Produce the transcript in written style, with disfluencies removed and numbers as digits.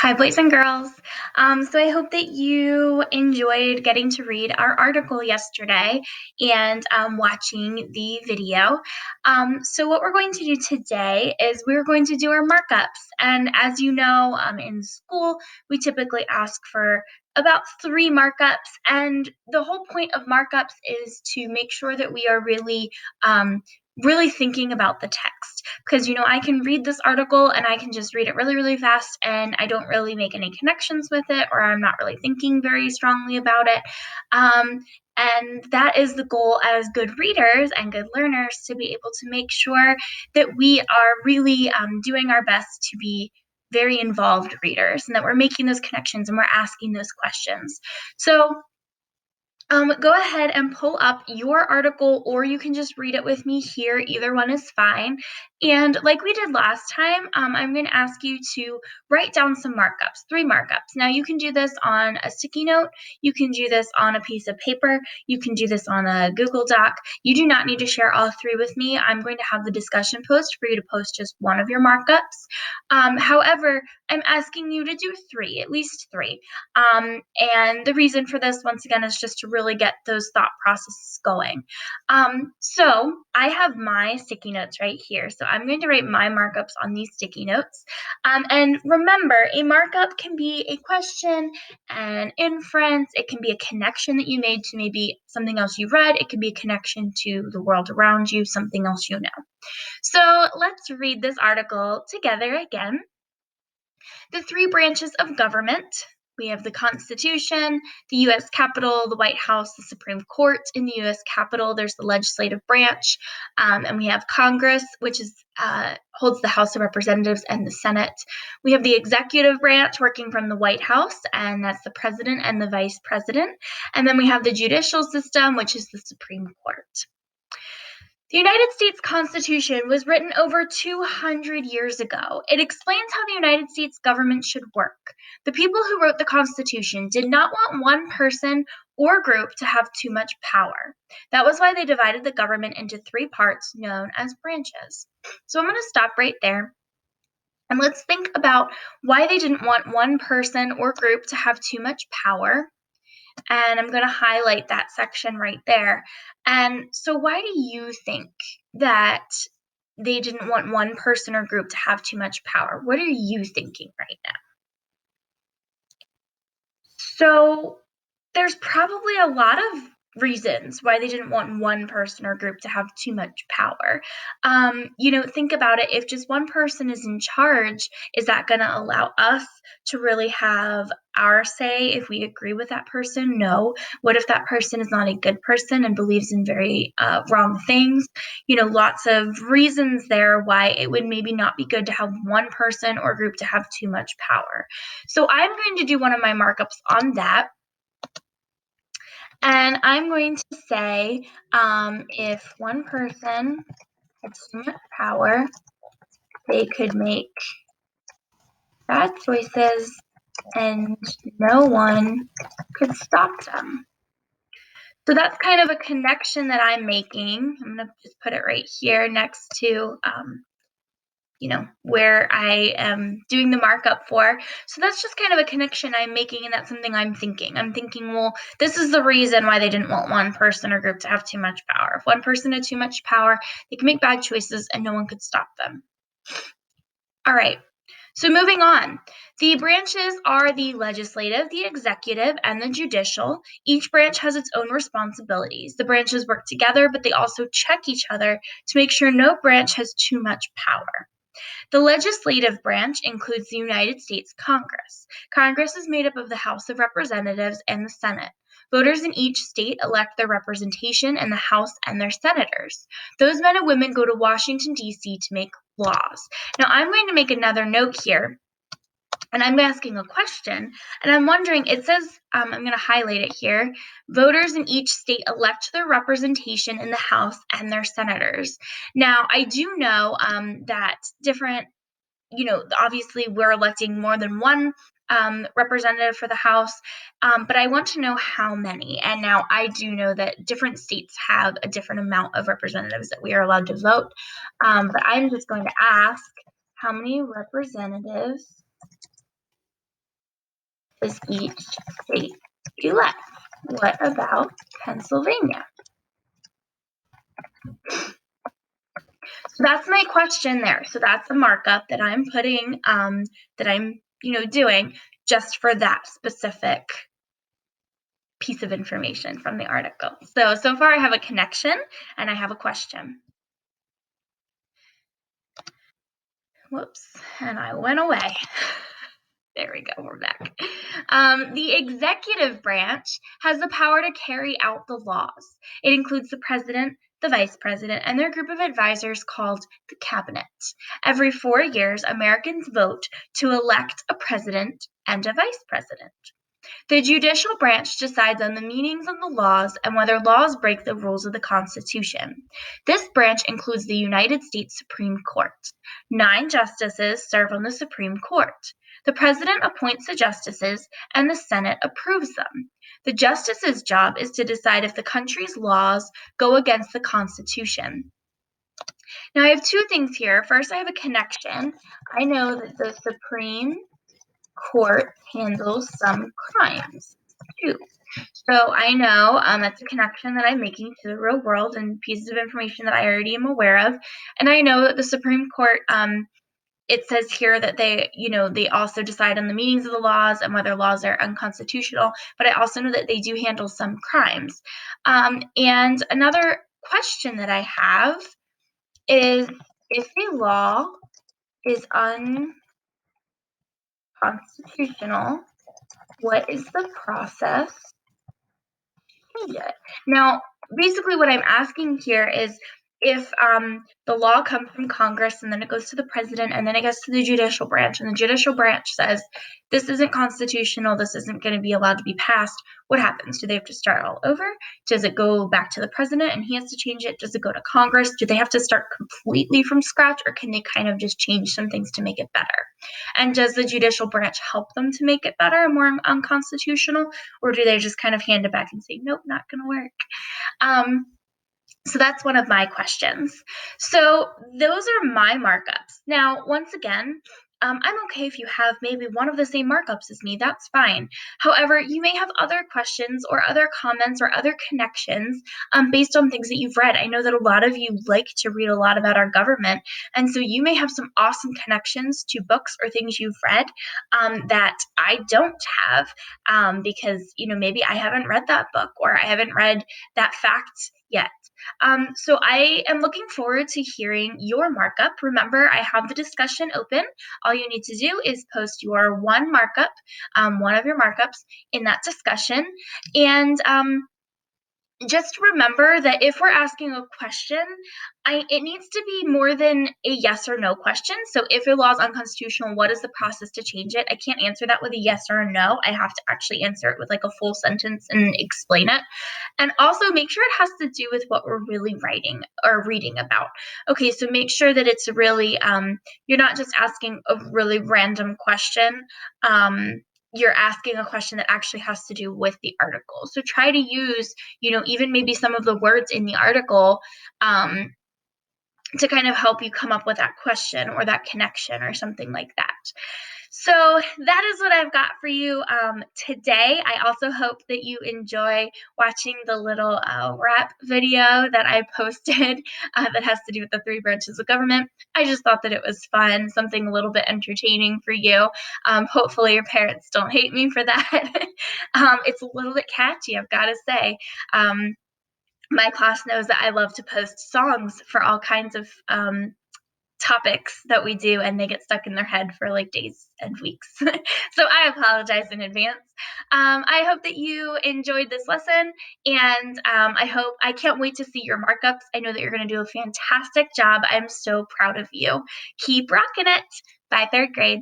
Hi, boys and girls. So I hope that you enjoyed getting to read our article yesterday and watching the video. So what we're going to do today is we're going to do our markups. And as you know, in school, we typically ask for about 3 markups. And the whole point of markups is to make sure that we are really thinking about the text, because I can read this article and I can just read it really, really fast and I don't really make any connections with it, or I'm not really thinking very strongly about it. And that is the goal as good readers and good learners, to be able to make sure that we are really doing our best to be very involved readers, and that we're making those connections and we're asking those questions. So go ahead and pull up your article, or you can just read it with me here. Either one is fine. And like we did last time, I'm going to ask you to write down some markups, 3 markups. Now, you can do this on a sticky note. You can do this on a piece of paper. You can do this on a Google Doc. You do not need to share all 3 with me. I'm going to have the discussion post for you to post just one of your markups. However, I'm asking you to do 3, at least 3. And the reason for this, once again, is just to really get those thought processes going. So I have my sticky notes right here. So I'm going to write my markups on these sticky notes. And remember, a markup can be a question, an inference. It can be a connection that you made to maybe something else you read. It can be a connection to the world around you, something else you know. So let's read this article together again. The 3 branches of government. We have the Constitution, the U.S. Capitol, the White House, the Supreme Court. In the U.S. Capitol, there's the legislative branch, and we have Congress, which holds the House of Representatives and the Senate. We have the executive branch working from the White House, and that's the president and the vice president. And then we have the judicial system, which is the Supreme Court. The United States Constitution was written over 200 years ago. It explains how the United States government should work. The people who wrote the Constitution did not want one person or group to have too much power. That was why they divided the government into 3 parts known as branches. So I'm going to stop right there. And let's think about why they didn't want one person or group to have too much power. And I'm going to highlight that section right there. And so why do you think that they didn't want one person or group to have too much power? What are you thinking right now? So there's probably a lot of reasons why they didn't want one person or group to have too much power. Think about it. If just one person is in charge, is that going to allow us to really have our say if we agree with that person? No. What if that person is not a good person and believes in very wrong things? Lots of reasons there why it would maybe not be good to have one person or group to have too much power. So I'm going to do one of my markups on that. And I'm going to say, if one person had too much power, they could make bad choices and no one could stop them. So that's kind of a connection that I'm making. I'm going to just put it right here next to where I am doing the markup for. So that's just kind of a connection I'm making, and that's something I'm thinking. I'm thinking, well, this is the reason why they didn't want one person or group to have too much power. If one person had too much power, they could make bad choices and no one could stop them. All right. So moving on, the branches are the legislative, the executive, and the judicial. Each branch has its own responsibilities. The branches work together, but they also check each other to make sure no branch has too much power. The legislative branch includes the United States Congress. Congress is made up of the House of Representatives and the Senate. Voters in each state elect their representation in the House and their senators. Those men and women go to Washington, D.C. to make laws. Now, I'm going to make another note here, and I'm asking a question, and I'm wondering, it says, I'm going to highlight it here, voters in each state elect their representation in the House and their senators. Now, I do know that different, obviously we're electing more than one representative for the House, but I want to know how many. And now I do know that different states have a different amount of representatives that we are allowed to vote, but I'm just going to ask, how many representatives is each state elect? What about Pennsylvania? So that's my question there. So that's a markup that I'm putting, that I'm, doing just for that specific piece of information from the article. So far I have a connection and I have a question. Whoops, and I went away. There we go, we're back. The executive branch has the power to carry out the laws. It includes the president, the vice president, and their group of advisors called the cabinet. Every 4 years, Americans vote to elect a president and a vice president. The judicial branch decides on the meanings of the laws and whether laws break the rules of the Constitution. This branch includes the United States Supreme Court. 9 justices serve on the Supreme Court. The president appoints the justices and the Senate approves them. The justice's job is to decide if the country's laws go against the Constitution. Now, I have 2 things here. First, I have a connection. I know that the Supreme Court handles some crimes too. So I know that's a connection that I'm making to the real world and pieces of information that I already am aware of. And I know that the Supreme Court, it says here that they also decide on the meanings of the laws and whether laws are unconstitutional. But I also know that they do handle some crimes. And another question that I have is, if a law is unconstitutional, what is the process to change it? Now, basically what I'm asking here is, if the law comes from Congress and then it goes to the president and then it goes to the judicial branch, and the judicial branch says this isn't constitutional, this isn't going to be allowed to be passed, what happens? Do they have to start all over? Does it go back to the president and he has to change it? Does it go to Congress? Do they have to start completely from scratch, or can they kind of just change some things to make it better? And does the judicial branch help them to make it better and more unconstitutional, or do they just kind of hand it back and say, nope, not going to work? So that's one of my questions. So those are my markups. Now, once again, I'm okay if you have maybe one of the same markups as me, that's fine. However, you may have other questions or other comments or other connections based on things that you've read. I know that a lot of you like to read a lot about our government, and so you may have some awesome connections to books or things you've read that I don't have, because maybe I haven't read that book or I haven't read that fact yet. So I am looking forward to hearing your markup. Remember, I have the discussion open. All you need to do is post your one markup, one of your markups in that discussion. And just remember that if we're asking a question, it needs to be more than a yes or no question. So if a law is unconstitutional, what is the process to change it? I can't answer that with a yes or a no. I have to actually answer it with like a full sentence and explain it. And also make sure it has to do with what we're really writing or reading about. Okay, so make sure that it's really, you're not just asking a really random question. You're asking a question that actually has to do with the article. So try to use, even maybe some of the words in the article to kind of help you come up with that question or that connection or something like that. So that is what I've got for you today. I also hope that you enjoy watching the little rap video that I posted that has to do with the 3 branches of government. I just thought that it was fun, something a little bit entertaining for you. Hopefully your parents don't hate me for that. It's a little bit catchy, I've got to say. My class knows that I love to post songs for all kinds of topics that we do, and they get stuck in their head for like days and weeks. So I apologize in advance. I hope that you enjoyed this lesson, and I can't wait to see your markups. I know that you're going to do a fantastic job. I'm so proud of you. Keep rocking it. Bye, 3rd grade.